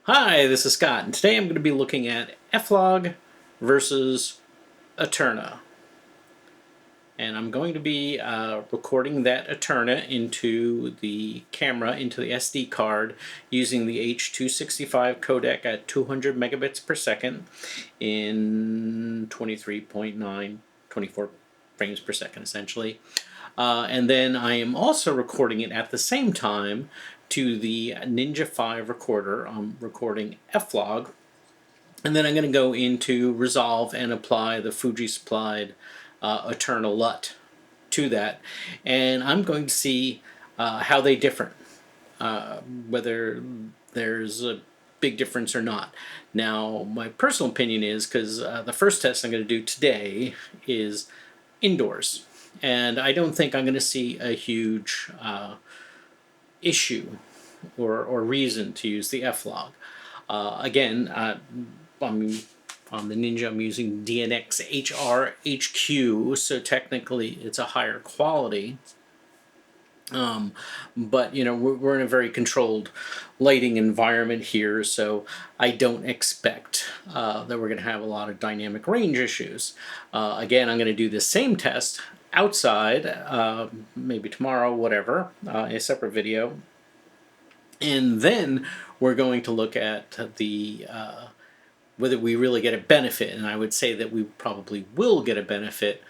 Hi, this is Scott, and today I'm going to be looking at FLog versus Eterna. And I'm going to be recording that Eterna into the camera, into the SD card, using the H.265 codec at 200 megabits per second in 23.9, 24 frames per second, essentially. And then I am also recording it at the same time to the Ninja 5 recorder. I'm recording FLog, and then I'm going to go into Resolve and apply the Fuji supplied Eterna Lut to that, and I'm going to see how they differ, whether there's a big difference or not. Now, my personal opinion is, because the first test I'm going to do today is indoors, and I don't think I'm going to see a huge issue or reason to use the FLog. Again, on the Ninja, I'm using DNX HR HQ, so technically it's a higher quality. But you know, we're in a very controlled lighting environment here, so I don't expect that we're going to have a lot of dynamic range issues. Again, I'm going to do the same test outside, maybe tomorrow, whatever, a separate video. And then we're going to look at the whether we really get a benefit, and I would say that we probably will get a benefit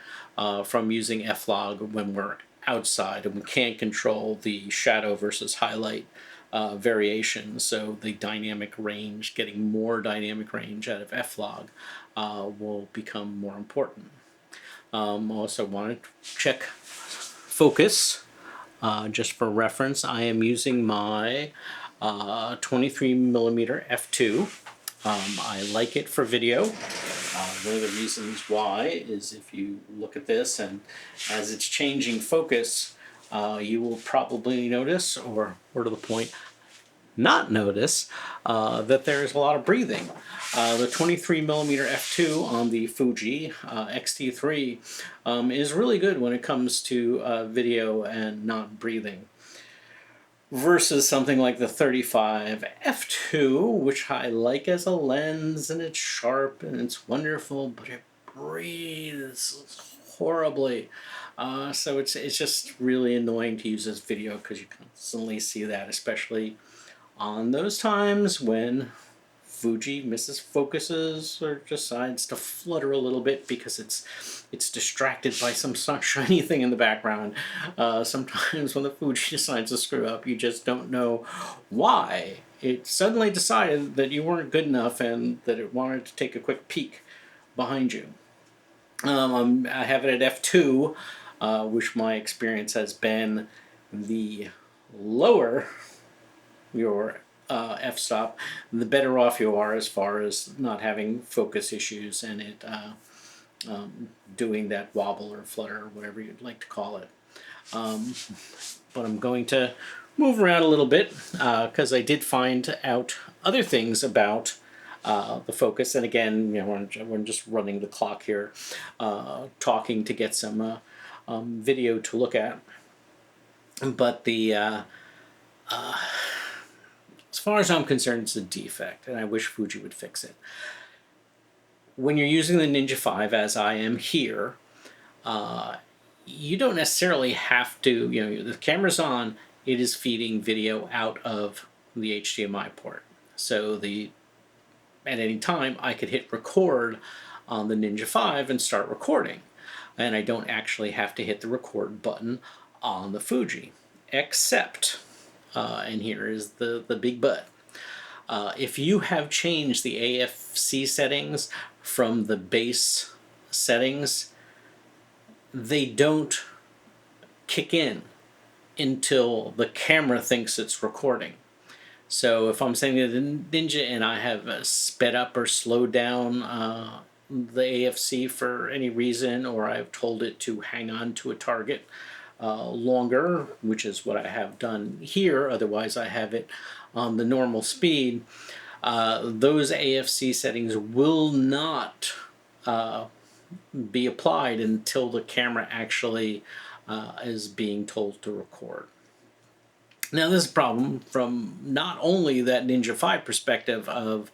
from using FLog when we're outside and we can't control the shadow versus highlight variation. So the dynamic range, getting more dynamic range out of FLog will become more important. Also want to check focus. Just for reference, I am using my 23mm f2. I like it for video. One of the reasons why is if you look at this, and as it's changing focus, you will probably notice, or more to the point, not notice, that there's a lot of breathing. The 23mm f2 on the Fuji X-T3 is really good when it comes to video and not breathing, versus something like the 35 f2, which I like as a lens, and it's sharp and it's wonderful, but it breathes horribly. So it's just really annoying to use as video, because you constantly see that, especially on those times when Fuji misses focuses or decides to flutter a little bit because it's distracted by some shiny thing in the background. Sometimes when the Fuji decides to screw up, you just don't know why. It suddenly decided that you weren't good enough and that it wanted to take a quick peek behind you. I have it at f2, which my experience has been the lower your f-stop, the better off you are as far as not having focus issues and it doing that wobble or flutter or whatever you'd like to call it. But I'm going to move around a little bit because I did find out other things about the focus. And again, you know, we're just running the clock here, talking to get some video to look at. But the as far as I'm concerned, it's a defect, and I wish Fuji would fix it. When you're using the Ninja 5, as I am here, you don't necessarily have to, you know, the camera's on, it is feeding video out of the HDMI port. So at any time, I could hit record on the Ninja 5 and start recording. And I don't actually have to hit the record button on the Fuji, except... and here is the big but. If you have changed the AFC settings from the base settings, they don't kick in until the camera thinks it's recording. So if I'm setting the Ninja and I have sped up or slowed down the AFC for any reason, or I've told it to hang on to a target longer, which is what I have done here, otherwise I have it on the normal speed, those AFC settings will not be applied until the camera actually is being told to record. Now this is a problem from not only that Ninja 5 perspective of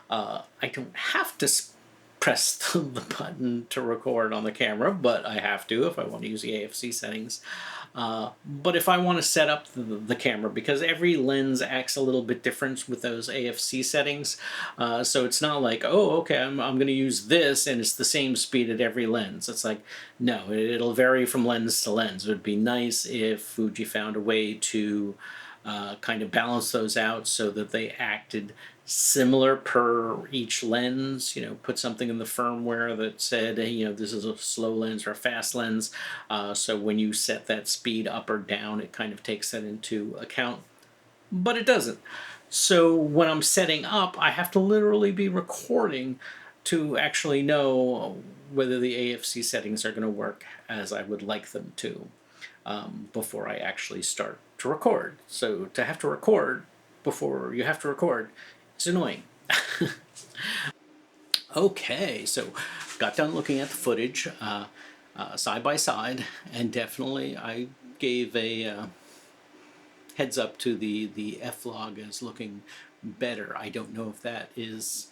I don't have to press the button to record on the camera, but I have to if I want to use the AFC settings. But if I want to set up the camera, because every lens acts a little bit different with those AFC settings, so it's not like, oh, okay, I'm going to use this and it's the same speed at every lens. It's like, no, it'll vary from lens to lens. It would be nice if Fuji found a way to kind of balance those out so that they acted similar per each lens. Put something in the firmware that said, hey, this is a slow lens or a fast lens. So when you set that speed up or down, it kind of takes that into account. But it doesn't. So when I'm setting up, I have to literally be recording to actually know whether the AFC settings are going to work as I would like them to before I actually start to record. So to have to record before you have to record is annoying. Okay, so got done looking at the footage side by side, and definitely I gave a heads up to the FLog as looking better. I don't know if that is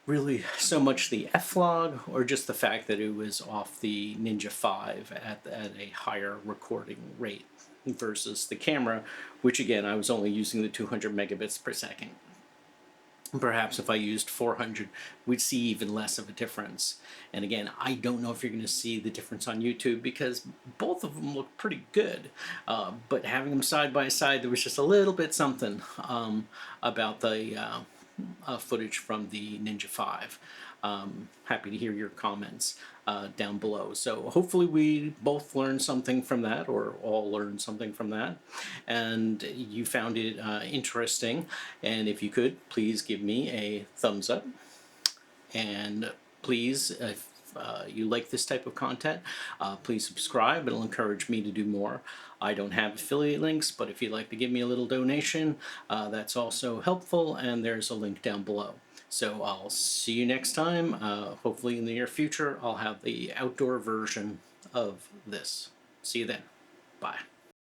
really so much the FLog or just the fact that it was off the Ninja 5 at a higher recording rate versus the camera, which again I was only using the 200 megabits per second. Perhaps if I used 400, we'd see even less of a difference. And again, I don't know if you're going to see the difference on YouTube because both of them look pretty good. But having them side by side, there was just a little bit something about the footage from the Ninja 5. Happy to hear your comments down below. So hopefully we both learned something from that, or all learned something from that, and you found it interesting. And if you could, please give me a thumbs up. And please, if you like this type of content, please subscribe. It'll encourage me to do more. I don't have affiliate links, but if you'd like to give me a little donation, that's also helpful, and there's a link down below. So I'll see you next time. Hopefully in the near future, I'll have the outdoor version of this. See you then. Bye.